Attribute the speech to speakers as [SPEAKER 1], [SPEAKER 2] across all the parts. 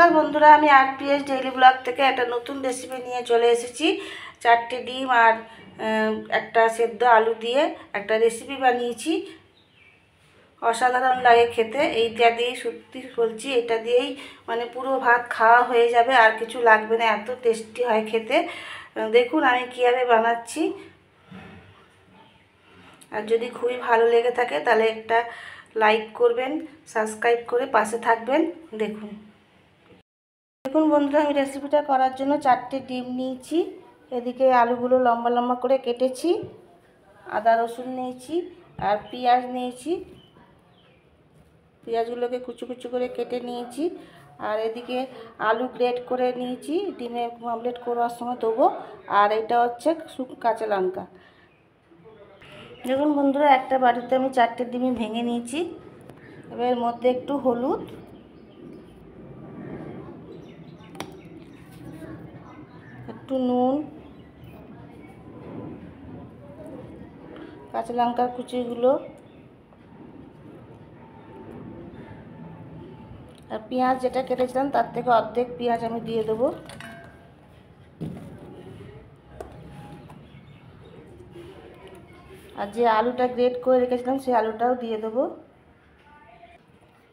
[SPEAKER 1] नमस्कार बंधुरा आमी आरपीएस डेली ब्लग থেকে একটা নতুন রেসিপি নিয়ে চলে এসেছি। 4টি ডিম আর একটা সেদ্ধ আলু দিয়ে একটা রেসিপি বানিয়েছি। অসাধারণ লাগে খেতে। এইটা দিয়ে সত্যি বলছি, এটা দিয়েই মানে পুরো ভাত খাওয়া হয়ে যাবে, আর কিছু লাগবে না, এত টেস্টি হয় খেতে। দেখুন আমি কিভাবে বানাচ্ছি। আর যদি খুবই ভালো লেগে থাকে তাহলে একটা লাইক করবেন, সাবস্ক্রাইব করে পাশে থাকবেন। দেখুন বন্ধুরা, আমি রেসিপিটা করার জন্য 4টি ডিম নিয়েছি। এদিকে আলুগুলো লম্বা লম্বা করে কেটেছি, আদা রসুন নিয়েছি আর পেঁয়াজ নিয়েছি। পেঁয়াজগুলোকে কুচু কুচু করে কেটে নিয়েছি। আর এদিকে আলু গ্রেট করে নিয়েছি, ডিমে অমলেট করার সময় দেবো। আর এটা হচ্ছে কাঁচা লঙ্কা। দেখুন বন্ধুরা, একটা বাটিতে আমি 4টে ডিম ভেঙে নিয়েছি। এবার এর মধ্যে একটু হলুদ, একটু নুন, কাঁচা লঙ্কার কুচিগুলো আর পেঁয়াজ যেটা কেটেছিলাম তার থেকে অর্ধেক পেঁয়াজ আমি দিয়ে দেবো। আর যে আলুটা গ্রেট করে রেখেছিলাম সেই আলুটাও দিয়ে দেবো।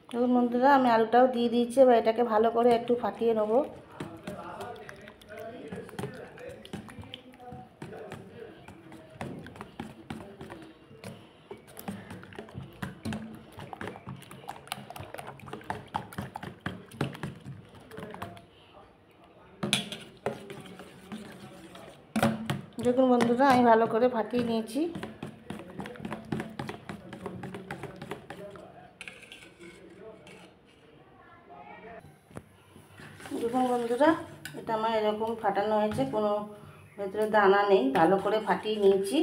[SPEAKER 1] দেখুন বন্ধুরা, আমি আলুটাও দিয়ে দিয়েছি। এবার এটাকে ভালো করে একটু ফাটিয়ে নেব। দেখুন বন্ধুরা, আমি ভালো করে ফাটিয়ে নিয়েছি। দেখুন বন্ধুরা, এটা আমার এরকম ফাটানো হয়েছে, কোনো ভেতরে দানা নেই, ভালো করে ফাটিয়ে নিয়েছি।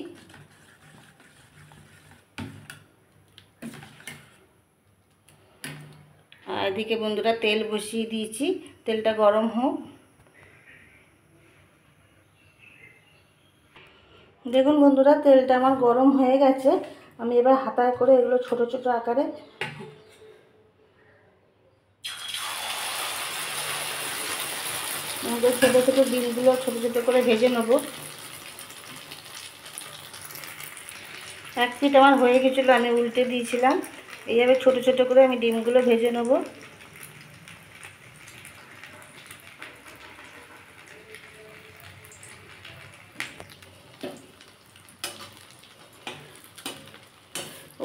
[SPEAKER 1] আর এদিকে বন্ধুরা তেল বসিয়ে দিয়েছি, তেলটা গরম হোক। দেখুন বন্ধুরা, তেলটা আমার গরম হয়ে গেছে। আমি এবার হাতায় করে এগুলো ছোট ছোট আকারে ছোটো ছোটো ডিমগুলো ছোটো ছোটো করে ভেজে নেব। এক পিঠ আমার হয়ে গেছিলো, আমি উল্টে দিয়েছিলাম। এইভাবে ছোটো ছোটো করে আমি ডিমগুলো ভেজে নেব।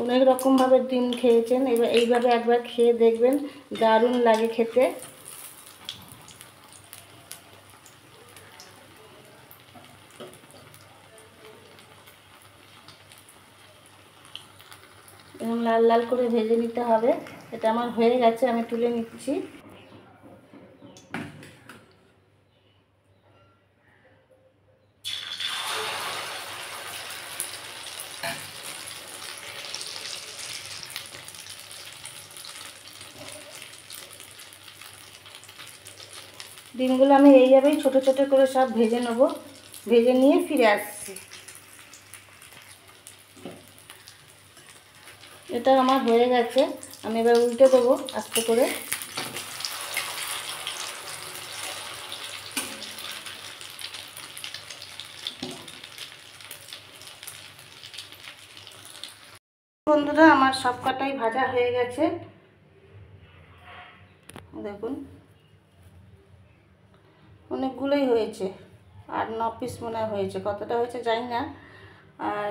[SPEAKER 1] অনেক রকমভাবে ডিম খেয়েছেন, এবার এইভাবে একবার খেয়ে দেখবেন, দারুণ লাগে খেতে। এরকম লাল লাল করে ভেজে নিতে হবে। এটা আমার হয়ে গেছে, আমি তুলে নিচ্ছি। ডিমগুলো আমি এইভাবেই ছোটো ছোটো করে সব ভেজে নেব। ভেজে নিয়ে ফিরে আসছি। এটা আমার হয়ে গেছে, আমি এবার উল্টে দেবো আস্তে করে। বন্ধুরা, আমার সব কটাই ভাজা হয়ে গেছে। দেখুন অনেকগুলোই হয়েছে, 8-9 পিস মনে হয়েছে, কতটা হয়েছে জানি না। আর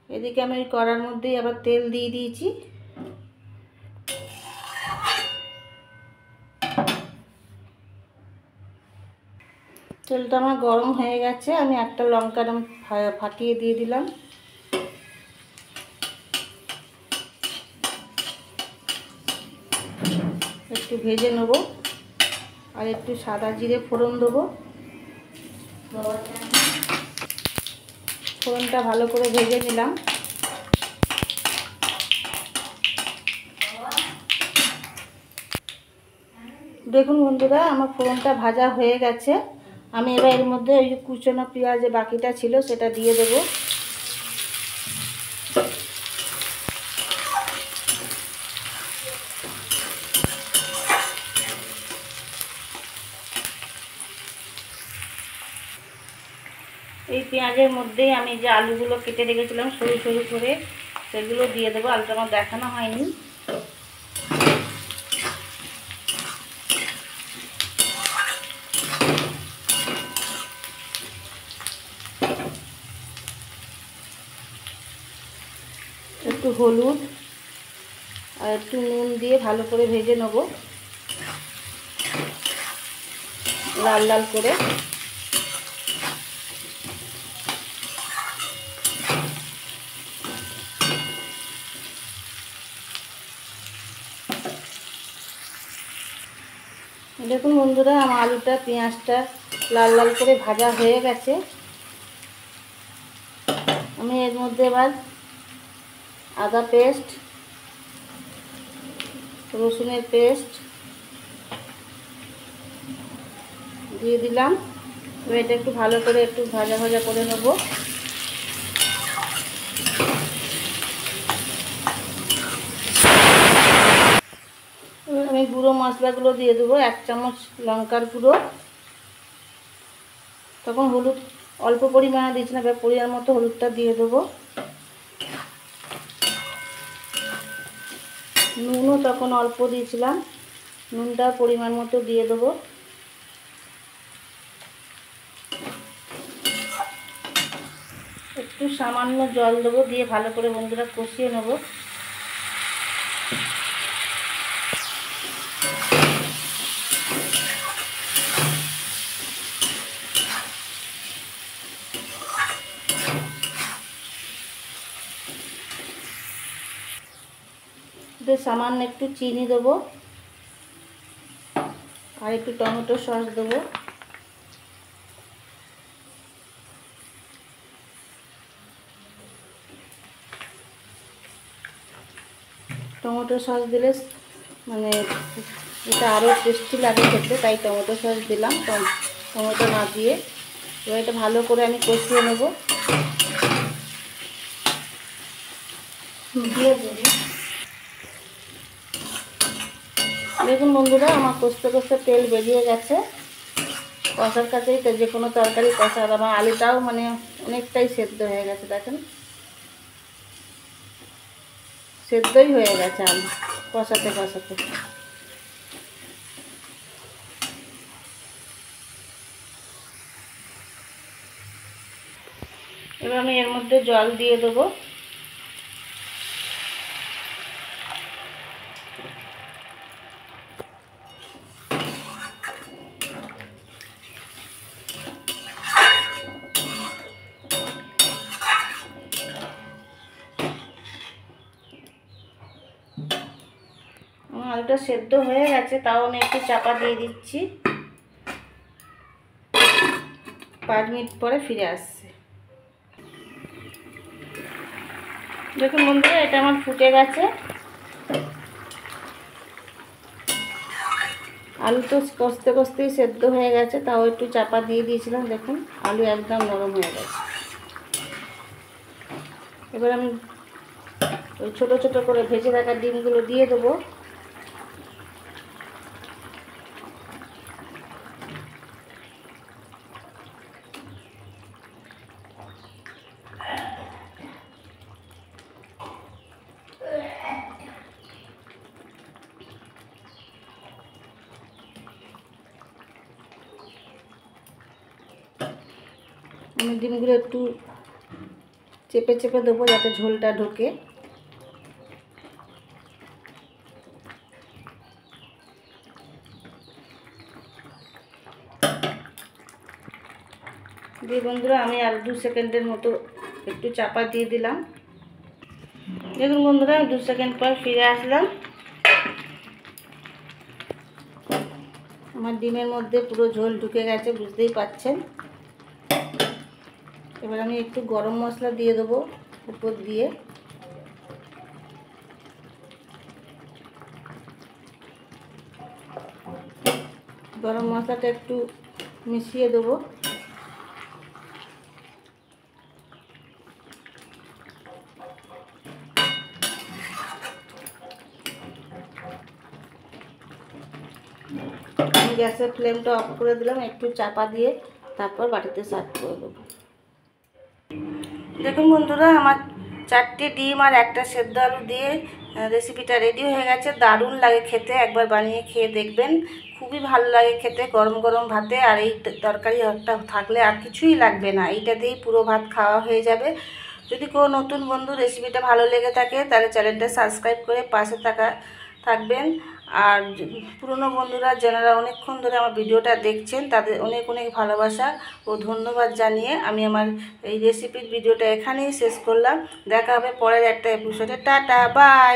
[SPEAKER 1] এদিকে আমি ওই কড়ার মধ্যেই আবার তেল দিয়ে দিয়েছি। তেলটা আমার গরম হয়ে গেছে, আমি একটা লঙ্কা ফাটিয়ে দিয়ে দিলাম। একটু ভেজে নেব। আর একটু সাদা জিরে ফোড়ন দেবো। ফোড়নটা ভালো করে ভেজে নিলাম। দেখুন বন্ধুরা, আমার ফোড়নটা ভাজা হয়ে গেছে। আমি এবার এর মধ্যে ওই যে কুচনো পেঁয়াজ যে বাকিটা ছিল সেটা দিয়ে দেবো। এই পেঁয়াজের মধ্যেই আমি যে আলুগুলো কেটে রেখেছিলাম সরু সরু করে সেগুলো দিয়ে দেবো। আলুটা আমার দেখানো হয়নি। একটু হলুদ আর একটু নুন দিয়ে ভালো করে ভেজে নেব, লাল লাল করে। দেখুন বন্ধুরা, আমার আলুটা পেঁয়াজটা লাল লাল করে ভাজা হয়ে গেছে। আমি এর মধ্যে এবার আদা পেস্ট, রসুনের পেস্ট দিয়ে দিলাম। এবার এটা একটু ভালো করে একটু ভাজা ভাজা করে নেব। আমি গুঁড়ো মশলাগুলো দিয়ে দেবো। 1 চামচ লঙ্কার গুঁড়ো, তখন হলুদ অল্প পরিমাণে দিচ্ছি না, এবার পরিমাণ মতো হলুদটা দিয়ে দেবো। নুনও তখন অল্প দিয়েছিলাম, নুনটা পরিমাণ মতো দিয়ে দেবো। একটু সামান্য জল দেবো, দিয়ে ভালো করে বন্ধুরা কষিয়ে নেব। সামান্য একটু চিনি দেবো আর একটু টমেটো সস দেবো। টমেটো সস দিলে মানে এটা আরও টেস্টি লাগে খেতে, তাই টমেটো সস দিলাম। টমেটো না দিয়ে এবার এটা ভালো করে আমি কষিয়ে নেব। দেখুন বন্ধুরা, আমার কষতে কষতে তেল বেরিয়ে গেছে। কষার কাছেই তো যে কোনো তরকারি কষার, আমার আলুটাও মানে অনেকটাই সেদ্ধ হয়ে গেছে। দেখেন সেদ্ধই হয়ে গেছে আলু কষাতে কষাতে। এবার আমি এর মধ্যে জল দিয়ে দেবো। আমার আলুটা সেদ্ধ হয়ে গেছে, তাও আমি একটু চাপা দিয়ে দিচ্ছি। 5 মিনিট পরে ফিরে আসছে। দেখুন বন্ধুরা, এটা আমার ফুটে গেছে। আলু তো কষতে কষতেই সেদ্ধ হয়ে গেছে, তাও একটু চাপা দিয়ে দিয়েছিলাম। দেখুন আলু একদম নরম হয়ে গেছে। এবার আমি ওই ছোটো ছোটো করে ভেজে রাখা ডিমগুলো দিয়ে দেবো। আমি ডিমগুলো একটু চেপে চেপে দেবো যাতে ঝোলটা ঢোকে। দিয়ে বন্ধুরা আমি আর 2 সেকেন্ডের মতো একটু চাপা দিয়ে দিলাম। দেখুন বন্ধুরা, আমি 2 সেকেন্ড পর ফিরে আসলাম। আমার ডিমের মধ্যে পুরো ঝোল ঢুকে গেছে, বুঝতেই পাচ্ছেন। এবার আমি একটু গরম মশলা দিয়ে দেবো উপর দিয়ে। গরম মশলাটা একটু মিশিয়ে দেবো। আমি গ্যাসের ফ্লেমটা অফ করে দিলাম, একটু চাপা দিয়ে তারপর বাটিতে সার্ভ করে দেবো। দেখুন বন্ধুরা, আমার 4টে ডিম আর একটা সেদ্ধ আলু দিয়ে রেসিপিটা রেডি হয়ে গেছে। দারুণ লাগে খেতে, একবার বানিয়ে খেয়ে দেখবেন। খুবই ভালো লাগে খেতে গরম গরম ভাতে। আর এই তরকারি একটা থাকলে আর কিছুই লাগবে না, এইটা দিয়েই পুরো ভাত খাওয়া হয়ে যাবে। যদি কোনো নতুন বন্ধু রেসিপিটা ভালো লেগে থাকে তাহলে চ্যানেলটা সাবস্ক্রাইব করে পাশে থাকবেন। আর পুরনো বন্ধুরা যারা অনেকক্ষণ ধরে আমার ভিডিওটা দেখছেন তাদের অনেক অনেক ভালোবাসা ও ধন্যবাদ জানিয়ে আমি আমার এই রেসিপির ভিডিওটা এখানেই শেষ করলাম। দেখা হবে পরের একটা এপিসোডে। Tata, by.